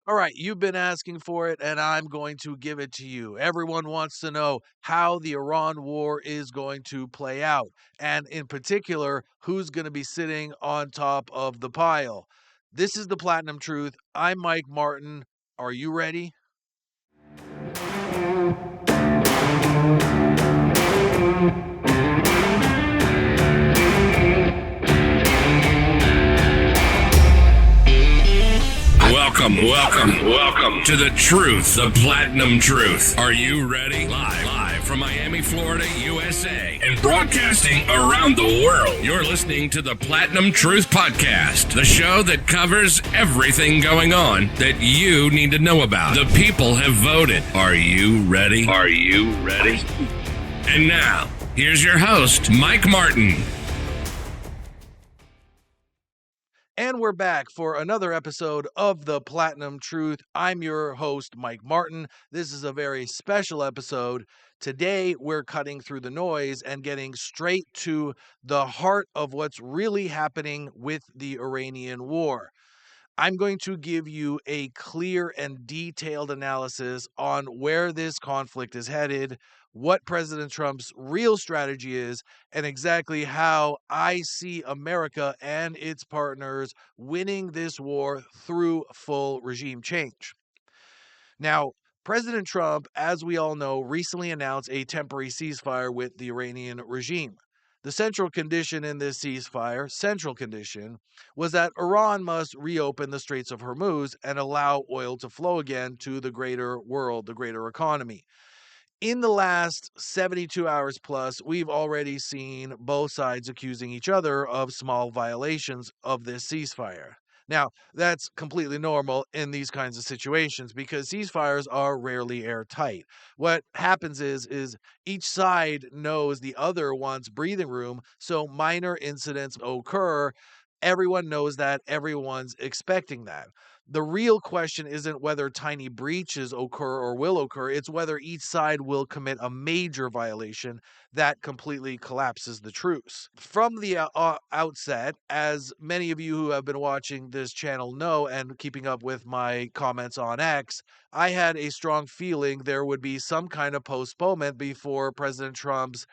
All right, you've been asking for it, and I'm going to give it to you. Everyone wants to know how the Iran war is going to play out, and in particular, who's going to be sitting on top of the pile. This is the Platinum Truth. I'm Mike Martin. Are you ready? Welcome to the truth, the Platinum Truth. Are you ready? Live from Miami, Florida, USA, and broadcasting around the world. You're listening to the Platinum Truth Podcast, the show that covers everything going on that you need to know about. The people have voted. Are you ready? And now, here's your host, Mike Martin. And we're back for another episode of the Platinum Truth. I'm your host, Mike Martin. This is a very special episode. Today, we're cutting through the noise and getting straight to the heart of what's really happening with the Iranian war. I'm going to give you a clear and detailed analysis on where this conflict is headed, what President Trump's real strategy is, and exactly how I see America and its partners winning this war through full regime change. Now, President Trump, as we all know, recently announced a temporary ceasefire with the Iranian regime. The central condition in this ceasefire, was that Iran must reopen the Straits of Hormuz and allow oil to flow again to the greater world, the greater economy. In the last 72 hours plus, we've already seen both sides accusing each other of small violations of this ceasefire. Now, that's completely normal in these kinds of situations because ceasefires are rarely airtight. What happens is each side knows the other wants breathing room, so minor incidents occur. Everyone knows that, everyone's expecting that. The real question isn't whether tiny breaches occur or will occur, it's whether each side will commit a major violation that completely collapses the truce. From the outset, as many of you who have been watching this channel know and keeping up with my comments on X, I had a strong feeling there would be some kind of postponement before President Trump's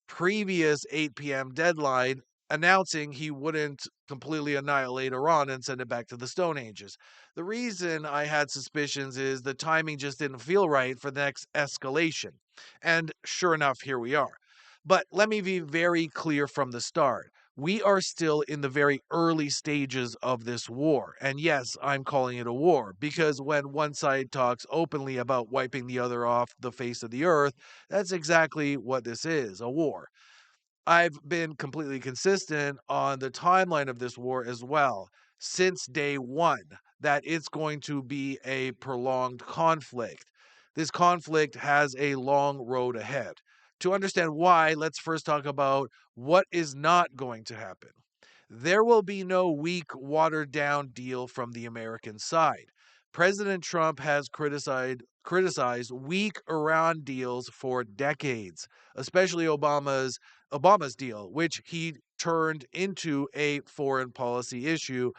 previous 8 p.m. deadline announcing he wouldn't completely annihilate Iran and send it back to the Stone Ages. The reason I had suspicions is the timing just didn't feel right for the next escalation. And sure enough, here we are. But let me be very clear from the start. We are still in the very early stages of this war. And yes, I'm calling it a war because when one side talks openly about wiping the other off the face of the earth, that's exactly what this is, a war. I've been completely consistent on the timeline of this war as well, since day one, that it's going to be a prolonged conflict. This conflict has a long road ahead. To understand why, let's first talk about what is not going to happen. There will be no weak, watered down deal from the American side. President Trump has criticized weak Iran deals for decades, especially Obama's deal, which he turned into a foreign policy issue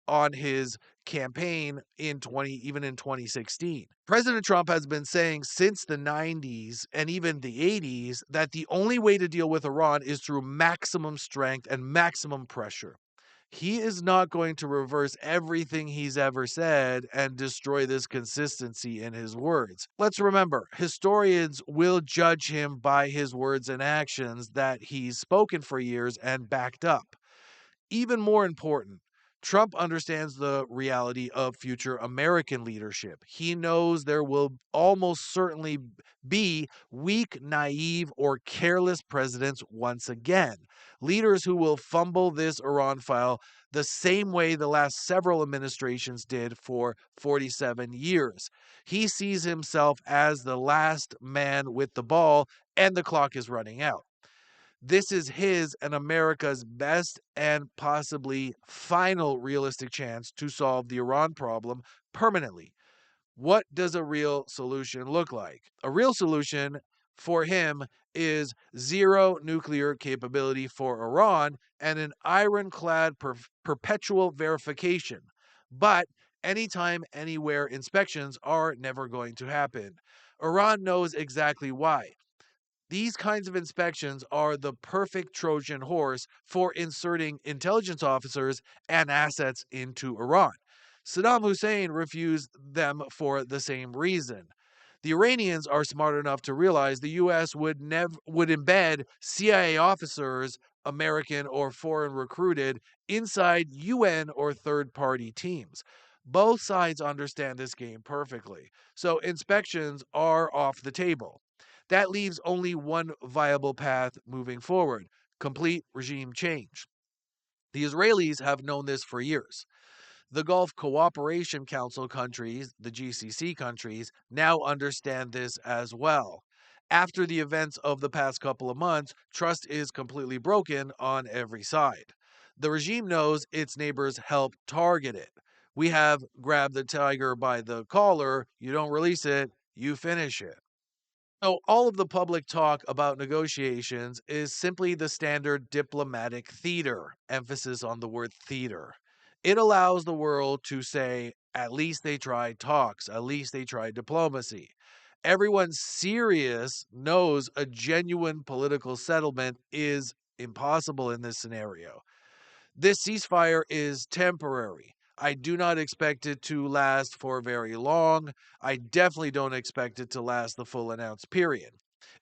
on his campaign in 2016. President Trump has been saying since the 90s and even the 80s that the only way to deal with Iran is through maximum strength and maximum pressure. He is not going to reverse everything he's ever said and destroy this consistency in his words. Let's remember, historians will judge him by his words and actions that he's spoken for years and backed up. Even more important, Trump understands the reality of future American leadership. He knows there will almost certainly be weak, naive, or careless presidents once again. Leaders who will fumble this Iran file the same way the last several administrations did for 47 years. He sees himself as the last man with the ball, and the clock is running out. This is his and America's best and possibly final realistic chance to solve the Iran problem permanently. What does a real solution look like? A real solution for him is zero nuclear capability for Iran and an ironclad perpetual verification. But Anytime, anywhere inspections are never going to happen. Iran knows exactly why. These kinds of inspections are the perfect Trojan horse for inserting intelligence officers and assets into Iran. Saddam Hussein refused them for the same reason. The Iranians are smart enough to realize the US would embed CIA officers, American or foreign recruited, inside UN or third-party teams. Both sides understand this game perfectly. So inspections are off the table. That leaves only one viable path moving forward: complete regime change. The Israelis have known this for years. The Gulf Cooperation Council countries, the GCC countries, now understand this as well. After the events of the past couple of months, trust is completely broken on every side. The regime knows its neighbors help target it. We have grabbed the tiger by the collar, you don't release it, you finish it. So, all of the public talk about negotiations is simply the standard diplomatic theater, emphasis on the word theater. It allows the world to say, at least they tried talks, at least they tried diplomacy. Everyone serious knows a genuine political settlement is impossible in this scenario. This ceasefire is temporary. I do not expect it to last for very long. I definitely don't expect it to last the full announced period.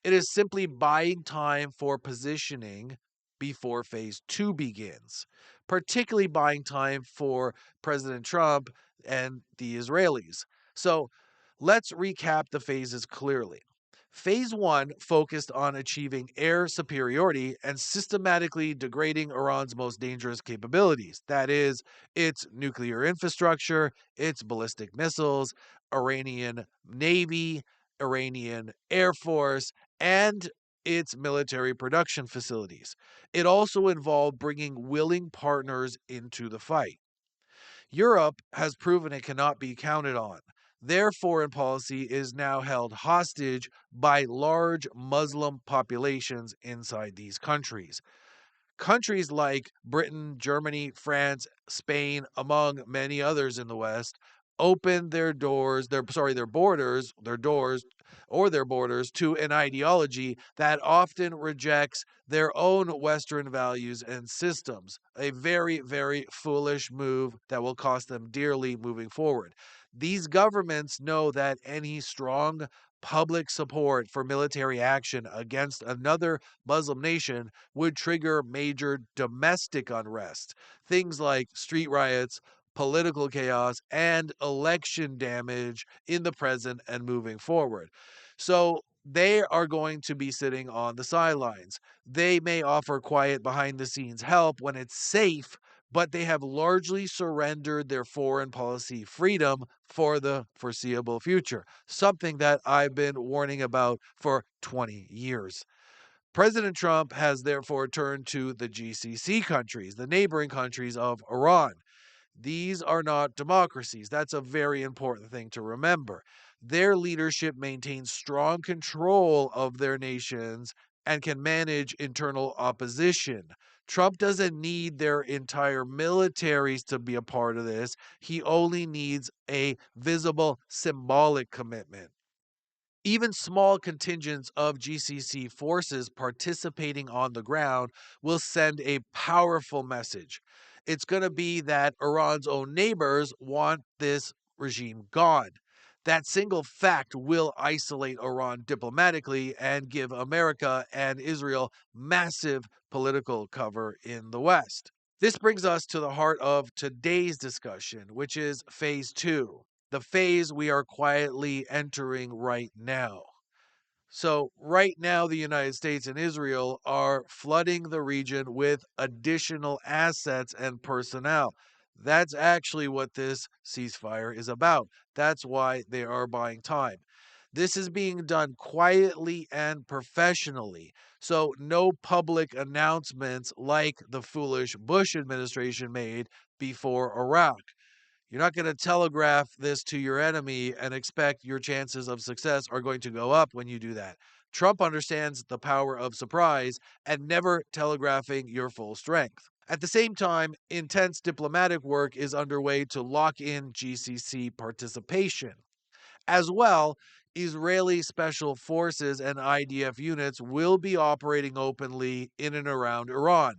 It is simply buying time for positioning before phase two begins, particularly buying time for President Trump and the Israelis. So let's recap the phases clearly. Phase 1 focused on achieving air superiority and systematically degrading Iran's most dangerous capabilities. That is, its nuclear infrastructure, its ballistic missiles, Iranian Navy, Iranian Air Force, and its military production facilities. It also involved bringing willing partners into the fight. Europe has proven it cannot be counted on. Their foreign policy is now held hostage by large Muslim populations inside these countries. Countries like Britain, Germany, France, Spain, among many others in the West, opened their borders to an ideology that often rejects their own Western values and systems. A very, very foolish move that will cost them dearly moving forward. These governments know that any strong public support for military action against another Muslim nation would trigger major domestic unrest, things like street riots, political chaos, and election damage in the present and moving forward. So they are going to be sitting on the sidelines. They may offer quiet behind the scenes help when it's safe, but they have largely surrendered their foreign policy freedom for the foreseeable future, something that I've been warning about for 20 years. President Trump has therefore turned to the GCC countries, the neighboring countries of Iran. These are not democracies. That's a very important thing to remember. Their leadership maintains strong control of their nations and can manage internal opposition. Trump doesn't need their entire militaries to be a part of this. He only needs a visible symbolic commitment. Even small contingents of GCC forces participating on the ground will send a powerful message. It's going to be that Iran's own neighbors want this regime gone. That single fact will isolate Iran diplomatically and give America and Israel massive political cover in the West. This brings us to the heart of today's discussion, which is phase two, the phase we are quietly entering right now. So, right now, the United States and Israel are flooding the region with additional assets and personnel. That's actually what this ceasefire is about. That's why they are buying time. This is being done quietly and professionally. So, no public announcements like the foolish Bush administration made before Iraq. You're not going to telegraph this to your enemy and expect your chances of success are going to go up when you do that. Trump understands the power of surprise and never telegraphing your full strength. At the same time, intense diplomatic work is underway to lock in GCC participation. As well, Israeli special forces and IDF units will be operating openly in and around Iran.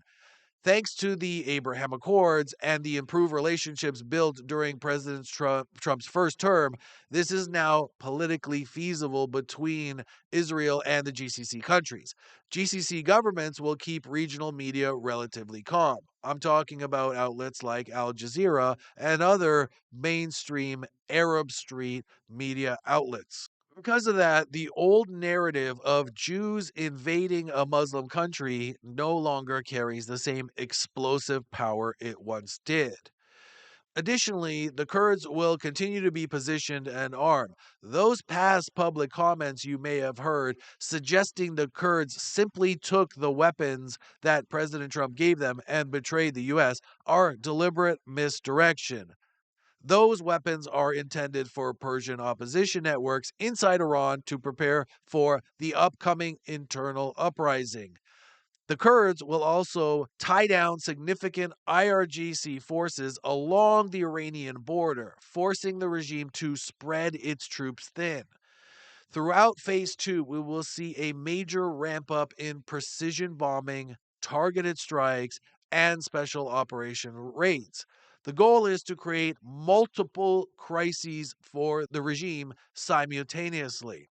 Thanks to the Abraham Accords and the improved relationships built during President Trump's first term, this is now politically feasible between Israel and the GCC countries. GCC governments will keep regional media relatively calm. I'm talking about outlets like Al Jazeera and other mainstream Arab Street media outlets. Because of that, the old narrative of Jews invading a Muslim country no longer carries the same explosive power it once did. Additionally, the Kurds will continue to be positioned and armed. Those past public comments you may have heard suggesting the Kurds simply took the weapons that President Trump gave them and betrayed the U.S. are deliberate misdirection. Those weapons are intended for Persian opposition networks inside Iran to prepare for the upcoming internal uprising. The Kurds will also tie down significant IRGC forces along the Iranian border, forcing the regime to spread its troops thin. Throughout phase two, we will see a major ramp up in precision bombing, targeted strikes, and special operation raids. The goal is to create multiple crises for the regime simultaneously.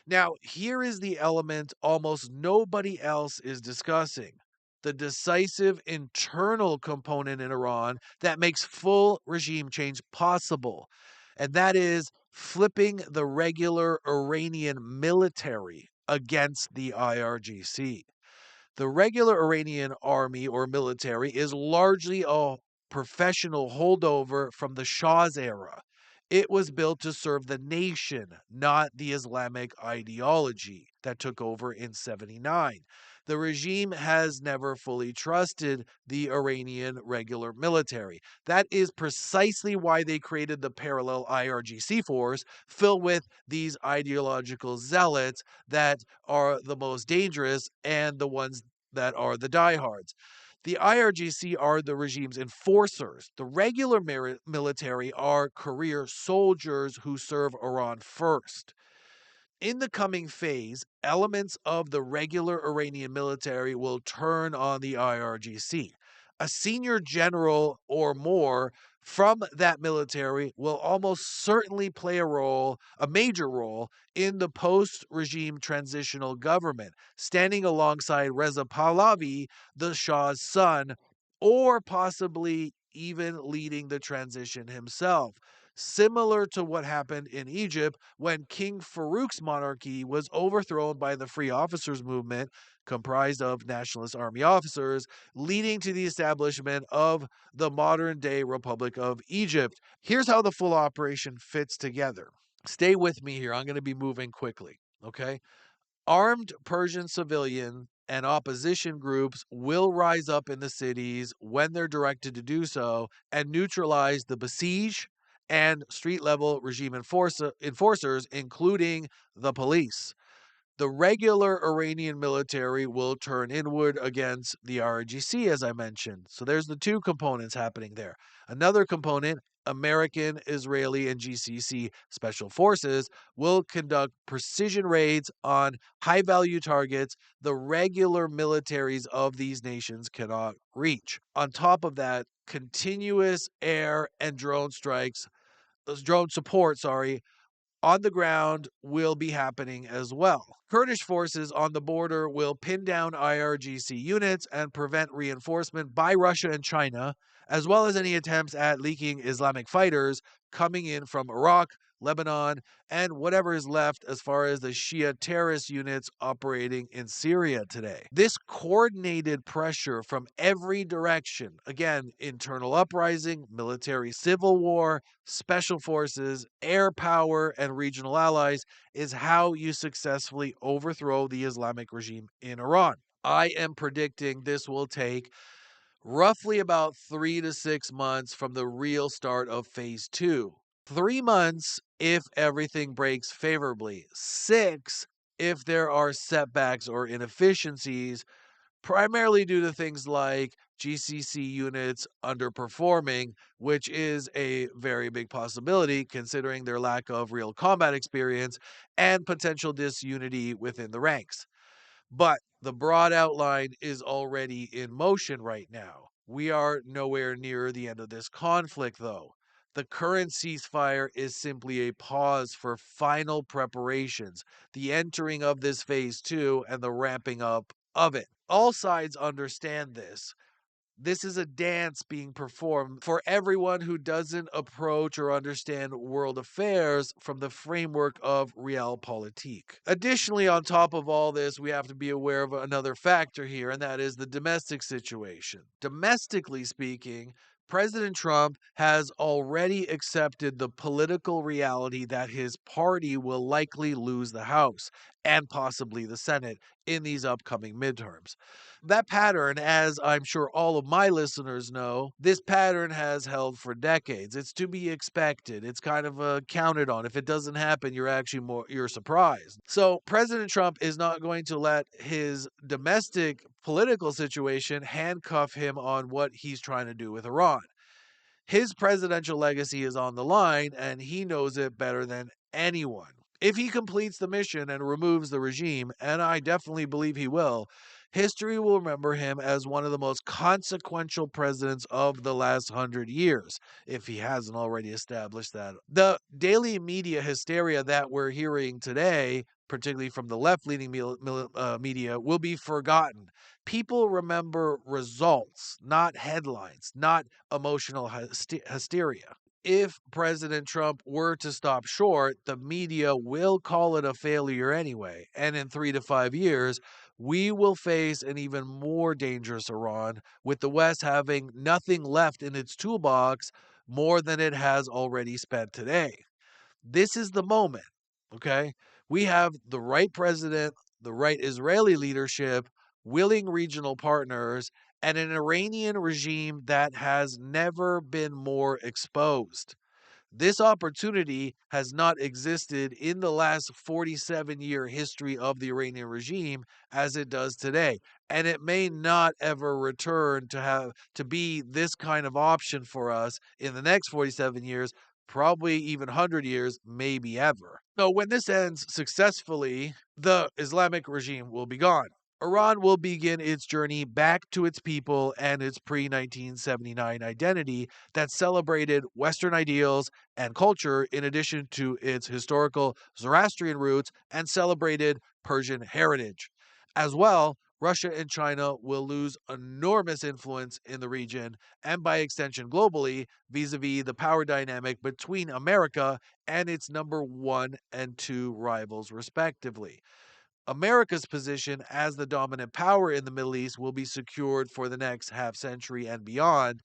Now, here is the element almost nobody else is discussing: the decisive internal component in Iran that makes full regime change possible. And that is flipping the regular Iranian military against the IRGC. The regular Iranian army or military is largely a professional holdover from the Shah's era. It was built to serve the nation, not the Islamic ideology that took over in 79. The regime has never fully trusted the Iranian regular military. That is precisely why they created the parallel IRGC force filled with these ideological zealots that are the most dangerous and the ones that are the diehards. The IRGC are the regime's enforcers. The regular military are career soldiers who serve Iran first. In the coming phase, elements of the regular Iranian military will turn on the IRGC. A senior general or more from that military will almost certainly play a major role in the post regime transitional government, standing alongside Reza Pahlavi, the Shah's son, or possibly even leading the transition himself. Similar to what happened in Egypt when King Farouk's monarchy was overthrown by the Free Officers Movement, comprised of Nationalist Army officers, leading to the establishment of the modern day Republic of Egypt. Here's how the full operation fits together. Stay with me here. I'm going to be moving quickly. Okay. Armed Persian civilian and opposition groups will rise up in the cities when they're directed to do so and neutralize the besieged and street level regime enforcers, including the police. The regular Iranian military will turn inward against the RGC, as I mentioned. So there's the two components happening there. Another component, American, Israeli, and GCC special forces, will conduct precision raids on high value targets the regular militaries of these nations cannot reach. On top of that, continuous air and drone support, on the ground will be happening as well. Kurdish forces on the border will pin down IRGC units and prevent reinforcement by Russia and China, as well as any attempts at leaking Islamic fighters coming in from Iraq, Lebanon, and whatever is left as far as the Shia terrorist units operating in Syria today. This coordinated pressure from every direction, again, internal uprising, military civil war, special forces, air power, and regional allies, is how you successfully overthrow the Islamic regime in Iran. I am predicting this will take roughly about 3 to 6 months from the real start of phase two. 3 months if everything breaks favorably. 6 if there are setbacks or inefficiencies, primarily due to things like GCC units underperforming, which is a very big possibility considering their lack of real combat experience and potential disunity within the ranks. But the broad outline is already in motion right now. We are nowhere near the end of this conflict, though. The current ceasefire is simply a pause for final preparations, the entering of this phase two, and the ramping up of it. All sides understand this. This is a dance being performed for everyone who doesn't approach or understand world affairs from the framework of realpolitik. Additionally, on top of all this, we have to be aware of another factor here, and that is the domestic situation. Domestically speaking, President Trump has already accepted the political reality that his party will likely lose the House and possibly the Senate in these upcoming midterms. That pattern, as I'm sure all of my listeners know, this pattern has held for decades. It's to be expected. It's kind of counted on. If it doesn't happen, you're surprised. So President Trump is not going to let his domestic political situation handcuff him on what he's trying to do with Iran. His presidential legacy is on the line, and he knows it better than anyone. If he completes the mission and removes the regime, and I definitely believe he will, history will remember him as one of the most consequential presidents of the last 100 years, if he hasn't already established that. The daily media hysteria that we're hearing today, particularly from the left-leaning media, will be forgotten. People remember results, not headlines, not emotional hysteria. If President Trump were to stop short, the media will call it a failure anyway. And in 3 to 5 years, we will face an even more dangerous Iran, with the West having nothing left in its toolbox more than it has already spent today. This is the moment, okay? We have the right president, the right Israeli leadership, willing regional partners, and an Iranian regime that has never been more exposed. This opportunity has not existed in the last 47-year history of the Iranian regime as it does today, and it may not ever return to be this kind of option for us in the next 47 years, probably even 100 years, maybe ever. So when this ends successfully, the Islamic regime will be gone. Iran will begin its journey back to its people and its pre 1979 identity that celebrated Western ideals and culture in addition to its historical Zoroastrian roots and celebrated Persian heritage. As well, Russia and China will lose enormous influence in the region and by extension globally vis a vis the power dynamic between America and its number one and two rivals, respectively. America's position as the dominant power in the Middle East will be secured for the next half century and beyond,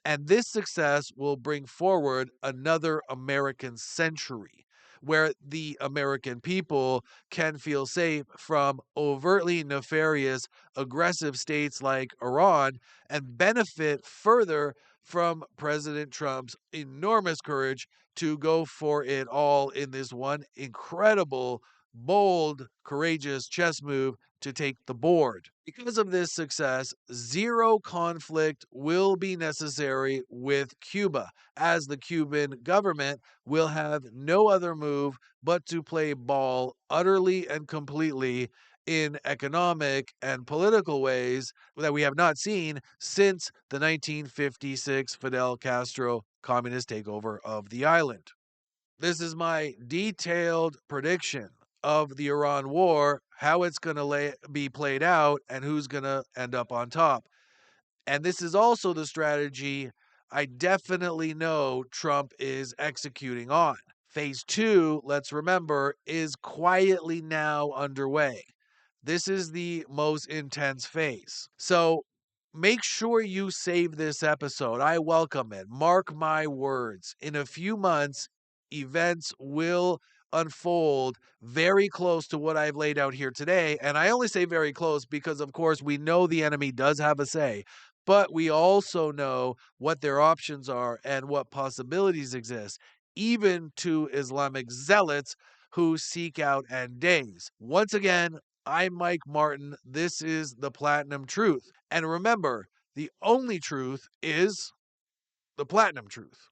and this success will bring forward another American century where the American people can feel safe from overtly nefarious, aggressive states like Iran and benefit further from President Trump's enormous courage to go for it all in this one incredible, bold, courageous chess move to take the board. Because of this success, zero conflict will be necessary with Cuba, as the Cuban government will have no other move but to play ball utterly and completely in economic and political ways that we have not seen since the 1956 Fidel Castro communist takeover of the island. This is my detailed prediction of the Iran war, how it's going to be played out, and who's going to end up on top. And this is also the strategy I definitely know Trump is executing on. Phase two, let's remember, is quietly now underway. This is the most intense phase. So make sure you save this episode. I welcome it. Mark my words. In a few months, events will unfold very close to what I've laid out here today. And I only say very close because, of course, we know the enemy does have a say, but we also know what their options are and what possibilities exist, even to Islamic zealots who seek out end days. Once again, I'm Mike Martin. This is the Platinum Truth. And remember, The only truth is the platinum truth.